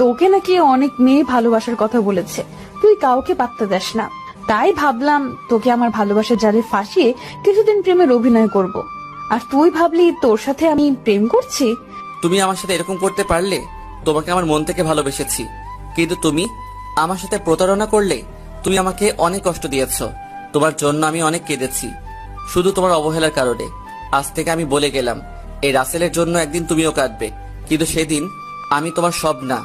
তোকে নাকি অনেক মেয়ে ভালোবাসার কথা বলেছে, তুই কাউকে পাত্তা দেস না। তাই ভাবলাম তোকে আমার ভালোবাসার জালে ফাঁসিয়ে কিছুদিন প্রেমের অভিনয় করব। আর তুই ভাবলি তোর সাথে আমি প্রেম করছি। তুমি আমার সাথে এরকম করতে পারলে? তোমাকে আমার মন থেকে ভালোবেসেছি, কিন্তু তুমি আমার সাথে প্রতারণা করলে। তুমি আমাকে অনেক কষ্ট দিয়েছো, তোমার জন্য আমি অনেক কেঁদেছি, শুধু তোমার অবহেলার কারণে। আজ থেকে আমি বলে গেলাম, এই রাসেলের জন্য একদিন তুমিও কাঁদবে, কিন্তু সেদিন আমি তোমার সব না।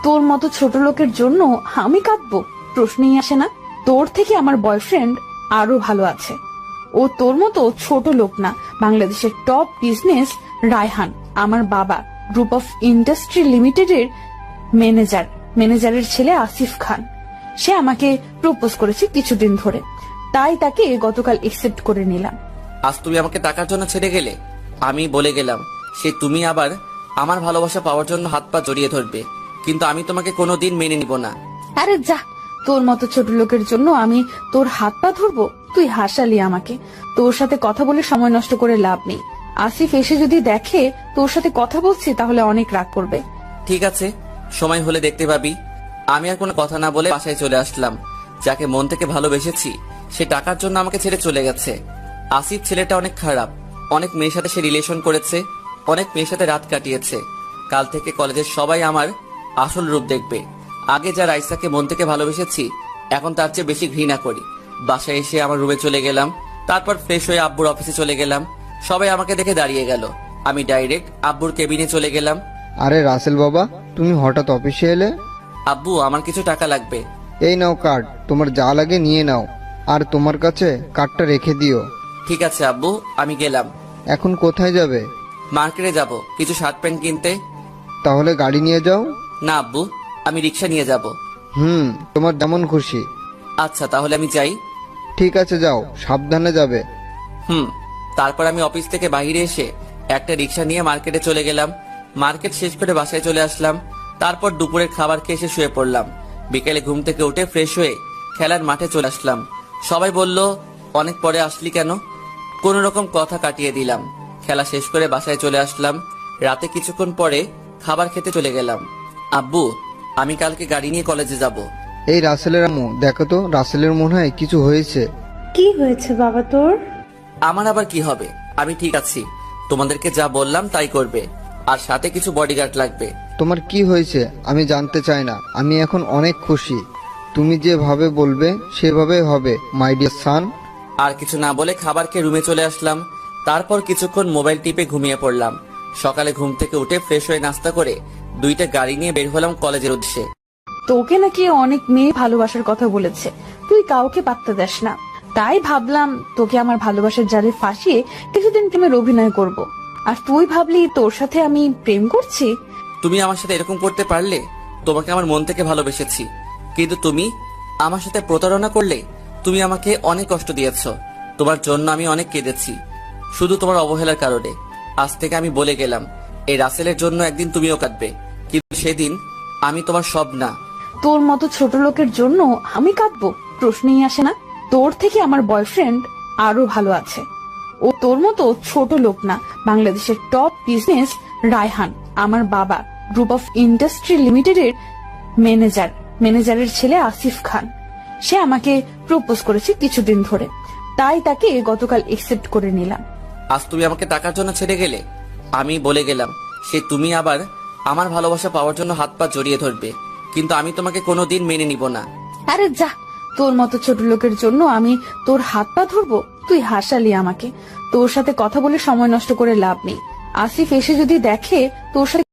তোর মতো ছোট লোকের জন্য আমি কাঁদবো? প্রশ্নই আসে না। তোর থেকে আমার বয়ফ্রেন্ড আরো ভালো আছে। ও তোর মতো ছোট লোক না, বাংলাদেশের টপ বিজনেস রায়হান আমার বাবা, গ্রুপ অফ ইন্ডাস্ট্রি লিমিটেডের ম্যানেজারের ছেলে আসিফ খান। সে আমাকে প্রপোজ করেছে কিছুদিন ধরে, তাই তাকে গতকাল একসেপ্ট করে নিলাম। আজ তুমি আমাকে টাকার জন্য ছেড়ে গেলে। আমি বলে গেলাম, সে তুমি আবার আমার ভালোবাসা পাওয়ার জন্য হাত পা জড়িয়ে ধরবে, কিন্তু আমি তোমাকে কোনোদিন মেনে নিব না। আরে যা, তোর মতো ছোট লোকের জন্য আমি তোর হাত পা ধরবো? তুই হাসালি আমাকে। তোর সাথে কথা বলে সময় নষ্ট করে লাভ নেই। আসিফ এসে যদি দেখে তোর সাথে কথা বলছি তাহলে অনেক রাগ করবে। ঠিক আছে, সময় হলে দেখতে পাবি। আমি আর কোনো কথা না বলে বাসায় চলে আসলাম। যাকে মন থেকে ভালোবেসেছি সে টাকার জন্য আমাকে ছেড়ে চলে গেছে। আসিফ ছেলেটা অনেক খারাপ, অনেক মেয়ের সাথে সে রিলেশন করেছে, অনেক মেয়ের সাথে রাত কাটিয়েছে। কাল থেকে কলেজের সবাই আমার আসল রূপ দেখবে। আগে যা রাইসাকে মন থেকে ভালোবেসেছি, এখন তার চেয়ে বেশি ঘৃণা করি। বাসায় এসে আমার রুমে চলে গেলাম, তারপর ফ্রেশ হয়ে আব্বুর অফিসে চলে গেলাম। সবাই আমাকে দেখে দাঁড়িয়ে গেল, আমি ডাইরেক্ট আব্বুর কেবিনে চলে গেলাম। আরে রাসেল বাবা, তুমি হঠাৎ অফিসে এলে? আব্বু, আমার কিছু টাকা লাগবে। এই নাও কার্ড, তোমার যা লাগে নিয়ে নাও, আর তোমার কাছে কার্ডটা রেখে দিও। ঠিক আছে আব্বু, আমি গেলাম। এখন কোথায় যাবে? মার্কেটে যাব কিছু শার্ট প্যান্ট কিনতে। তাহলে গাড়ি নিয়ে যাও। না আব্বু, আমি রিক্সা নিয়ে যাব। তোমার যেমন খুশি। আচ্ছা, তাহলে আমি যাই। ঠিক আছে, যাও, সাবধানে যাবে। তারপর আমি অফিস থেকে বাইরে এসে একটা রিক্সা নিয়ে মার্কেটে চলে গেলাম। মার্কেট শেষ করে বাসায় চলে আসলাম। তারপর দুপুরের খাবার খেয়ে এসে শুয়ে পড়লাম। বিকেলে ঘুম থেকে উঠে ফ্রেশ হয়ে খেলার মাঠে চলে আসলাম। সবাই বলল, অনেক পরে আসলি কেন? কোন রকম কথা কাটিয়ে দিলাম। খেলা শেষ করে বাসায় চলে আসলাম। রাতে কিছুক্ষণ পরে খাবার খেতে চলে গেলাম। আব্বু, আমি কালকে গাড়ি নিয়ে কলেজে যাব। এই রাসেলের আম্মু, দেখো তো, রাসেলের মনে হয় কিছু হয়েছে। কি হয়েছে বাবা তোর? আমার আবার কি হবে? আমি ঠিক আছি। তোমাদেরকে যা বললাম তাই করবে, আর সাথে কিছু বডিগার্ড লাগবে। তোমার কি হয়েছে আমি জানতে চাই না, আমি এখন অনেক খুশি। তুমি যেভাবে বলবে সেভাবে হবে, মাই ডিয়ার সান। আর কিছু না বলে খাবার খেয়ে রুমে চলে আসলাম। তারপর কিছুক্ষণ মোবাইল টিপে ঘুমিয়ে পড়লাম। সকালে ঘুম থেকে উঠে ফ্রেশ হয়ে নাস্তা করে দুইটা গাড়ি নিয়ে বের হলাম কলেজের উদ্দেশ্যে। তোকে নাকি অনেক মেয়ে ভালোবাসার কথা বলেছে, তুই কাউকে পাত্তা দেস না। তাই ভাবলাম তোকে আমার ভালোবাসার জালে ফাঁসিয়ে কিছুদিন প্রেমের অভিনয় করব। আর তুই ভাবলি তোর সাথে আমি প্রেম করছি। তুমি আমার সাথে এরকম করতে পারলে? তোমাকে আমার মন থেকে ভালোবেসেছি, কিন্তু তুমি আমার সাথে প্রতারণা করলে। তুমি আমাকে অনেক কষ্ট দিয়েছো, তোমার জন্য আমি অনেক কেঁদেছি, শুধু তোমার অবহেলার কারণে। আজ থেকে আমি বলে গেলাম, এই রাসেলের জন্য একদিন তুমিও কাঁদবে, কিন্তু সেদিন আমি তোমার সব না। তোর মতো ছোট লোকের জন্য আমি কাঁদবো? প্রশ্নই আসে না। তোর থেকে আমার বয়ফ্রেন্ড আরো ভালো আছে। ও তোর মতো ছোট লোক না, বাংলাদেশের টপ বিজনেস রায়হান আমার বাবা, গ্রুপ অফ ইন্ডাস্ট্রি লিমিটেডের ম্যানেজারের ছেলে আসিফ খান। সে আমাকে প্রপোজ করেছে কিছুদিন ধরে, তাই তাকে গতকাল একসেপ্ট করে নিলাম। আজ তুমি আমাকে টাকার জন্য ছেড়ে গেলে। আমি বলে গেলাম, সে তুমি আবার আমার ভালোবাসা পাওয়ার জন্য হাত পা জড়িয়ে ধরবে, কিন্তু আমি তোমাকে কোনোদিন মেনে নিব না। আরে যা, তোর মতো ছোট লোকের জন্য আমি তোর হাত পা ধরবো? তুই হাসালি আমাকে। তোর সাথে কথা বলে সময় নষ্ট করে লাভ নেই। আসিফ এসে যদি দেখে তোর সাথে